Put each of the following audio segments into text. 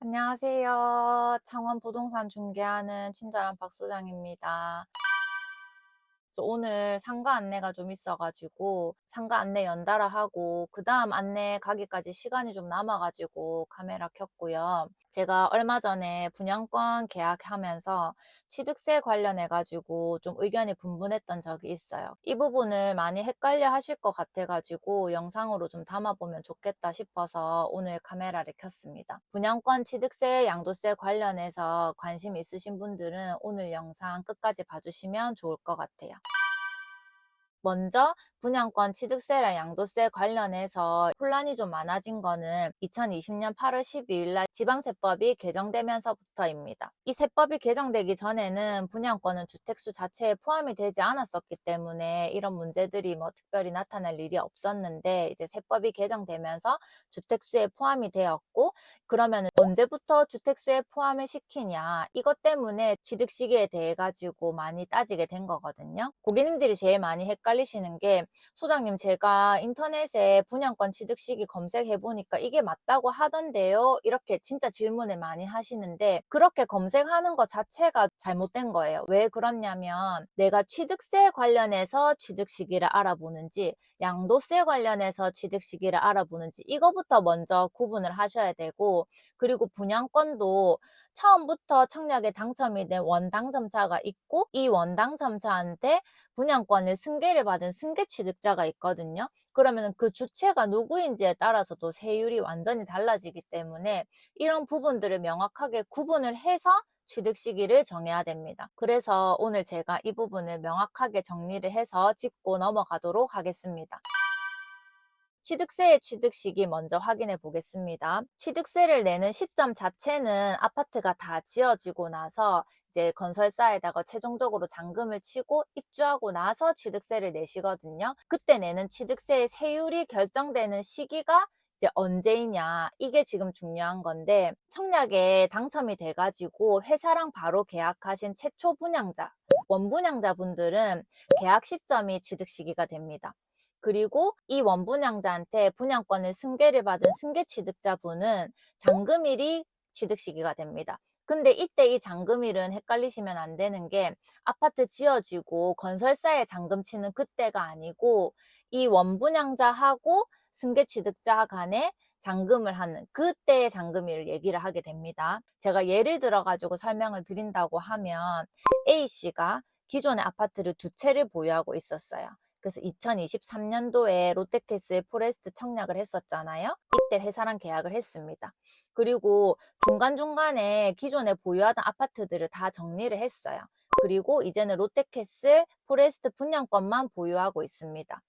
안녕하세요. 창원 부동산 중개하는 친절한 박 소장입니다. 저 오늘 상가 안내가 좀 있어가지고 상가 안내 연달아 하고 그 다음 안내 가기까지 시간이 좀 남아가지고 카메라 켰고요. 제가 얼마 전에 분양권 계약하면서 취득세 관련해가지고 좀 의견이 분분했던 적이 있어요. 이 부분을 많이 헷갈려 하실 것 같아가지고 영상으로 좀 담아보면 좋겠다 싶어서 오늘 카메라를 켰습니다. 분양권 취득세, 양도세 관련해서 관심 있으신 분들은 오늘 영상 끝까지 봐주시면 좋을 것 같아요. 먼저 분양권 취득세랑 양도세 관련해서 혼란이 좀 많아진 거는 2020년 8월 12일 날 지방세법이 개정되면서부터입니다. 이 세법이 개정되기 전에는 분양권은 주택수 자체에 포함이 되지 않았었기 때문에 이런 문제들이 특별히 나타날 일이 없었는데, 이제 세법이 개정되면서 주택수에 포함이 되었고, 그러면 언제부터 주택수에 포함을 시키냐, 이것 때문에 취득 시기에 대해 가지고 많이 따지게 된 거거든요. 고객님들이 제일 많이 헷갈리시는 게, 소장님 제가 인터넷에 분양권 취득 시기 검색해 보니까 이게 맞다고 하던데요, 이렇게 진짜 질문을 많이 하시는데, 그렇게 검색하는 것 자체가 잘못된 거예요. 왜 그렇냐면, 내가 취득세 관련해서 취득 시기를 알아보는지 양도세 관련해서 취득 시기를 알아보는지 이거부터 먼저 구분을 하셔야 되고, 그리고 분양권도 처음부터 청약에 당첨이 된 원당첨자가 있고, 이 원당첨자한테 분양권을 승계를 받은 승계취득자가 있거든요. 그러면 그 주체가 누구인지에 따라서도 세율이 완전히 달라지기 때문에 이런 부분들을 명확하게 구분을 해서 취득 시기를 정해야 됩니다. 그래서 오늘 제가 이 부분을 명확하게 정리를 해서 짚고 넘어가도록 하겠습니다. 취득세의 취득 시기 먼저 확인해 보겠습니다. 취득세를 내는 시점 자체는 아파트가 다 지어지고 나서 이제 건설사에다가 최종적으로 잔금을 치고 입주하고 나서 취득세를 내시거든요. 그때 내는 취득세의 세율이 결정되는 시기가 이제 언제이냐, 이게 지금 중요한 건데, 청약에 당첨이 돼가지고 회사랑 바로 계약하신 최초 분양자, 원분양자 분들은 계약 시점이 취득 시기가 됩니다. 그리고 이 원분양자한테 분양권을 승계를 받은 승계취득자분은 잔금일이 취득 시기가 됩니다. 근데 이때 이 잔금일은 헷갈리시면 안 되는 게, 아파트 지어지고 건설사에 잔금 치는 그때가 아니고 이 원분양자하고 승계취득자 간에 잔금을 하는 그때의 잔금일을 얘기를 하게 됩니다. 제가 예를 들어 가지고 설명을 드린다고 하면, A씨가 기존의 아파트를 두 채를 보유하고 있었어요. 그래서 2023년도에 롯데캐슬 포레스트 청약을 했었잖아요. 이때 회사랑 계약을 했습니다. 그리고 중간중간에 기존에 보유하던 아파트들을 다 정리를 했어요. 그리고 이제는 롯데캐슬 포레스트 분양권만 보유하고 있습니다.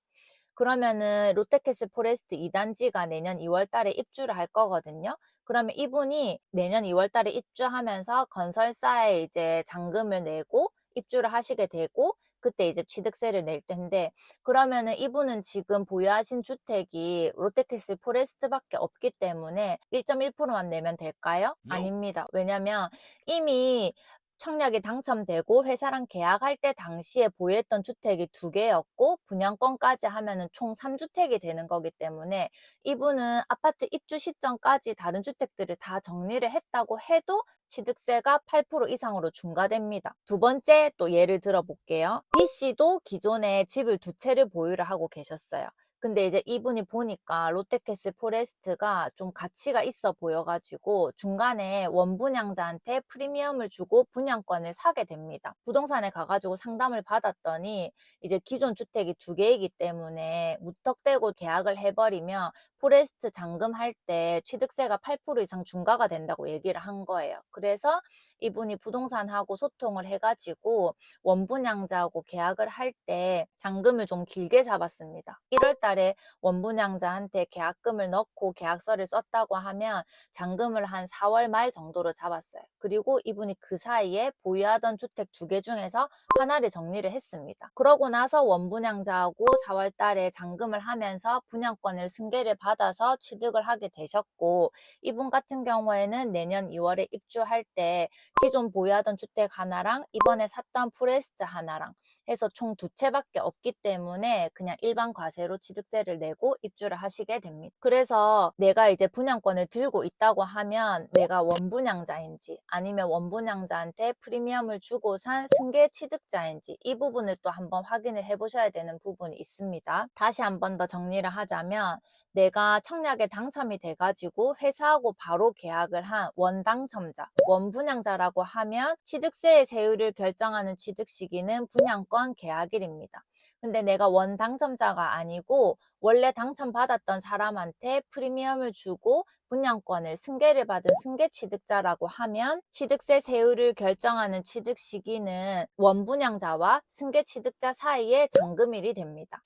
그러면은 롯데캐슬 포레스트 2단지가 내년 2월 달에 입주를 할 거거든요. 그러면 이분이 내년 2월 달에 입주하면서 건설사에 이제 잔금을 내고 입주를 하시게 되고, 그때 이제 취득세를 낼 텐데, 그러면은 이분은 지금 보유하신 주택이 롯데캐슬 포레스트밖에 없기 때문에 1.1%만 내면 될까요? 아닙니다. 왜냐면 이미 청약이 당첨되고 회사랑 계약할 때 당시에 보유했던 주택이 2개였고 분양권까지 하면은 총 3주택이 되는 거기 때문에, 이분은 아파트 입주 시점까지 다른 주택들을 다 정리를 했다고 해도 취득세가 8% 이상으로 중과됩니다. 두 번째 또 예를 들어 볼게요. B씨도 기존에 집을 2채를 보유를 하고 계셨어요. 근데 이제 이분이 보니까 롯데캐슬 포레스트가 좀 가치가 있어 보여가지고 중간에 원분양자한테 프리미엄을 주고 분양권을 사게 됩니다. 부동산에 가가지고 상담을 받았더니, 이제 기존 주택이 2개이기 때문에 무턱대고 계약을 해버리면 포레스트 잔금할 때 취득세가 8% 이상 중과가 된다고 얘기를 한 거예요. 그래서 이분이 부동산하고 소통을 해가지고 원분양자하고 계약을 할 때 잔금을 좀 길게 잡았습니다. 1월 달에 원분양자한테 계약금을 넣고 계약서를 썼다고 하면 잔금을 한 4월 말 정도로 잡았어요. 그리고 이분이 그 사이에 보유하던 주택 2개 중에서 하나를 정리를 했습니다. 그러고 나서 원분양자하고 4월 달에 잔금을 하면서 분양권을 승계를 받 받아서 취득을 하게 되셨고, 이분 같은 경우에는 내년 2월에 입주할 때 기존 보유하던 주택 하나랑 이번에 샀던 프레스트 하나랑 해서 총 두 채밖에 없기 때문에 그냥 일반 과세로 취득세를 내고 입주를 하시게 됩니다. 그래서 내가 이제 분양권을 들고 있다고 하면 내가 원분양자인지 아니면 원분양자한테 프리미엄을 주고 산 승계 취득자인지 이 부분을 또 한번 확인을 해 보셔야 되는 부분이 있습니다. 다시 한번 더 정리를 하자면, 내가 청약에 당첨이 돼가지고 회사하고 바로 계약을 한 원당첨자, 원분양자라고 하면 취득세의 세율을 결정하는 취득 시기는 분양권 계약일입니다. 근데 내가 원당첨자가 아니고 원래 당첨받았던 사람한테 프리미엄을 주고 분양권을 승계를 받은 승계 취득자라고 하면 취득세 세율을 결정하는 취득 시기는 원분양자와 승계 취득자 사이의 잔금일이 됩니다.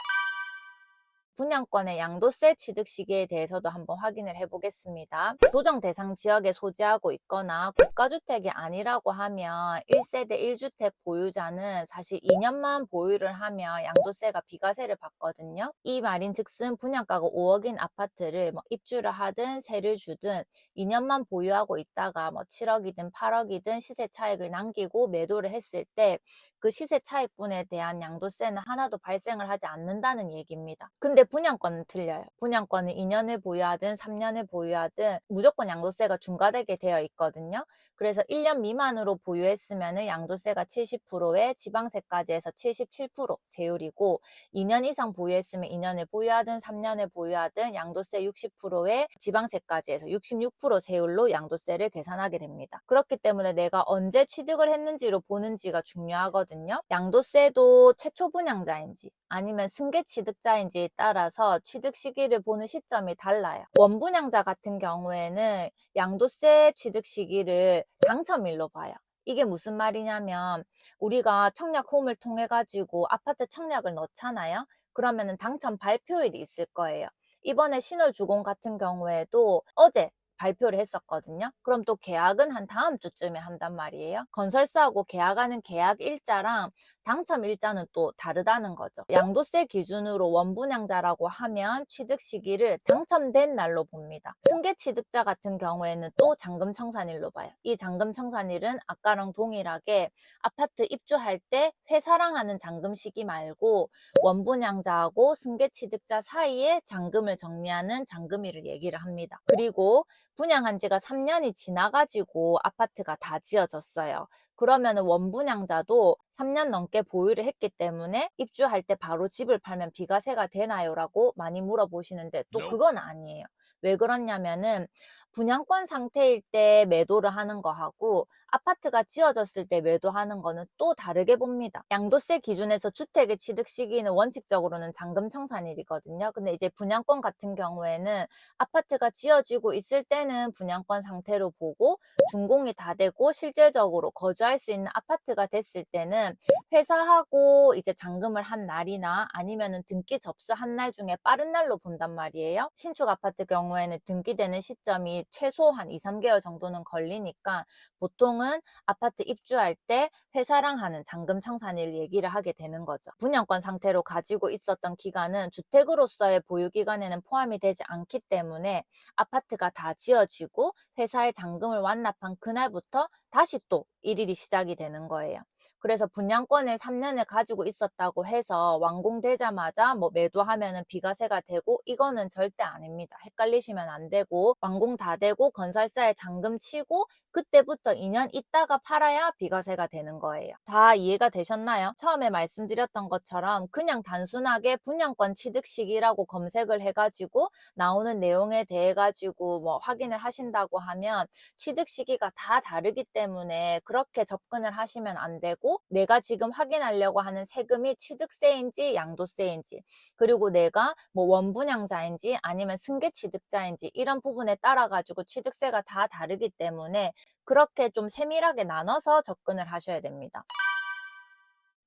분양권의 양도세 취득 시기에 대해서도 한번 확인을 해보겠습니다. 조정 대상 지역에 소지하고 있거나 국가주택이 아니라고 하면 1세대 1주택 보유자는 사실 2년만 보유를 하면 양도세가 비과세를 받거든요. 이 말인즉슨 분양가가 5억인 아파트를 입주를 하든 세를 주든 2년만 보유하고 있다가 7억이든 8억이든 시세 차익을 남기고 매도를 했을 때 그 시세 차익분에 대한 양도세는 하나도 발생을 하지 않는다는 얘기입니다. 근데 분양권은 틀려요. 분양권은 2년을 보유하든 3년을 보유하든 무조건 양도세가 중과되게 되어 있거든요. 그래서 1년 미만으로 보유했으면 양도세가 70%에 지방세까지 해서 77% 세율이고, 2년 이상 보유했으면 2년을 보유하든 3년을 보유하든 양도세 60%에 지방세까지 해서 66% 세율로 양도세를 계산하게 됩니다. 그렇기 때문에 내가 언제 취득을 했는지로 보는지가 중요하거든요. 양도세도 최초 분양자인지 아니면 승계 취득자인지에 따라서 취득 시기를 보는 시점이 달라요. 원분양자 같은 경우에는 양도세 취득 시기를 당첨일로 봐요. 이게 무슨 말이냐면, 우리가 청약 홈을 통해 가지고 아파트 청약을 넣잖아요. 그러면은 당첨 발표일이 있을 거예요. 이번에 신월주공 같은 경우에도 어제 발표를 했었거든요. 그럼 또 계약은 한 다음 주쯤에 한단 말이에요. 건설사하고 계약하는 계약 일자랑 당첨 일자는 또 다르다는 거죠. 양도세 기준으로 원분양자라고 하면 취득 시기를 당첨된 날로 봅니다. 승계 취득자 같은 경우에는 또 잔금청산일로 봐요. 이 잔금청산일은 아까랑 동일하게 아파트 입주할 때 회사랑 하는 잔금 시기 말고 원분양자하고 승계 취득자 사이에 잔금을 정리하는 잔금일을 얘기를 합니다. 그리고 분양한 지가 3년이 지나가지고 아파트가 다 지어졌어요. 그러면 원분양자도 3년 넘게 보유를 했기 때문에 입주할 때 바로 집을 팔면 비과세가 되나요? 라고 많이 물어보시는데, 또 그건 아니에요. 왜 그러냐면은 분양권 상태일 때 매도를 하는 거하고 아파트가 지어졌을 때 매도하는 거는 또 다르게 봅니다. 양도세 기준에서 주택의 취득 시기는 원칙적으로는 잔금청산일이거든요. 근데 이제 분양권 같은 경우에는 아파트가 지어지고 있을 때는 분양권 상태로 보고, 준공이 다 되고 실질적으로 거주할 수 있는 아파트가 됐을 때는 회사하고 이제 잔금을 한 날이나 아니면은 등기 접수한 날 중에 빠른 날로 본단 말이에요. 신축 아파트 경우에는 등기되는 시점이 최소 한 2, 3개월 정도는 걸리니까 보통은 아파트 입주할 때 회사랑 하는 잔금청산일 얘기를 하게 되는 거죠. 분양권 상태로 가지고 있었던 기간은 주택으로서의 보유 기간에는 포함이 되지 않기 때문에 아파트가 다 지어지고 회사에 잔금을 완납한 그날부터 다시 또 일일이 시작이 되는 거예요. 그래서 분양권을 3년을 가지고 있었다고 해서 완공되자마자 매도하면은 비과세가 되고, 이거는 절대 아닙니다. 헷갈리시면 안 되고, 완공 다 되고 건설사에 잔금 치고 그때부터 2년 있다가 팔아야 비과세가 되는 거예요. 다 이해가 되셨나요? 처음에 말씀드렸던 것처럼 그냥 단순하게 분양권 취득 시기라고 검색을 해가지고 나오는 내용에 대해 가지고 확인을 하신다고 하면 취득 시기가 다 다르기 때문에 그렇게 접근을 하시면 안 되고, 내가 지금 확인하려고 하는 세금이 취득세인지 양도세인지, 그리고 내가 원분양자인지 아니면 승계 취득자인지 이런 부분에 따라 가지고 취득세가 다 다르기 때문에 그렇게 좀 세밀하게 나눠서 접근을 하셔야 됩니다.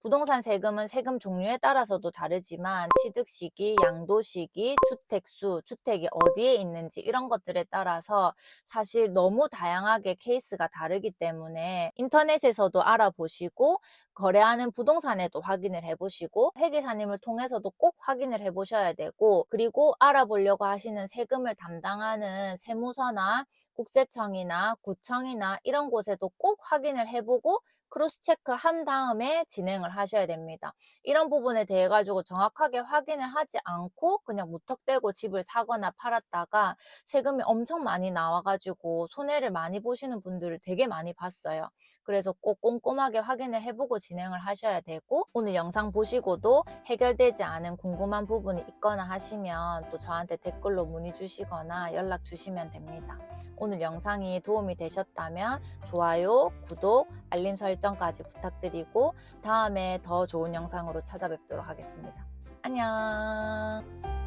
부동산 세금은 세금 종류에 따라서도 다르지만 취득 시기, 양도 시기, 주택 수, 주택이 어디에 있는지 이런 것들에 따라서 사실 너무 다양하게 케이스가 다르기 때문에 인터넷에서도 알아보시고 거래하는 부동산에도 확인을 해보시고 회계사님을 통해서도 꼭 확인을 해보셔야 되고, 그리고 알아보려고 하시는 세금을 담당하는 세무서나 국세청이나 구청이나 이런 곳에도 꼭 확인을 해보고 크로스 체크 한 다음에 진행을 하셔야 됩니다. 이런 부분에 대해 가지고 정확하게 확인을 하지 않고 그냥 무턱대고 집을 사거나 팔았다가 세금이 엄청 많이 나와 가지고 손해를 많이 보시는 분들을 되게 많이 봤어요. 그래서 꼭 꼼꼼하게 확인을 해보고 진행을 하셔야 되고, 오늘 영상 보시고도 해결되지 않은 궁금한 부분이 있거나 하시면 또 저한테 댓글로 문의 주시거나 연락 주시면 됩니다. 오늘 영상이 도움이 되셨다면 좋아요, 구독, 알림 설정까지 부탁드리고 다음에 더 좋은 영상으로 찾아뵙도록 하겠습니다. 안녕.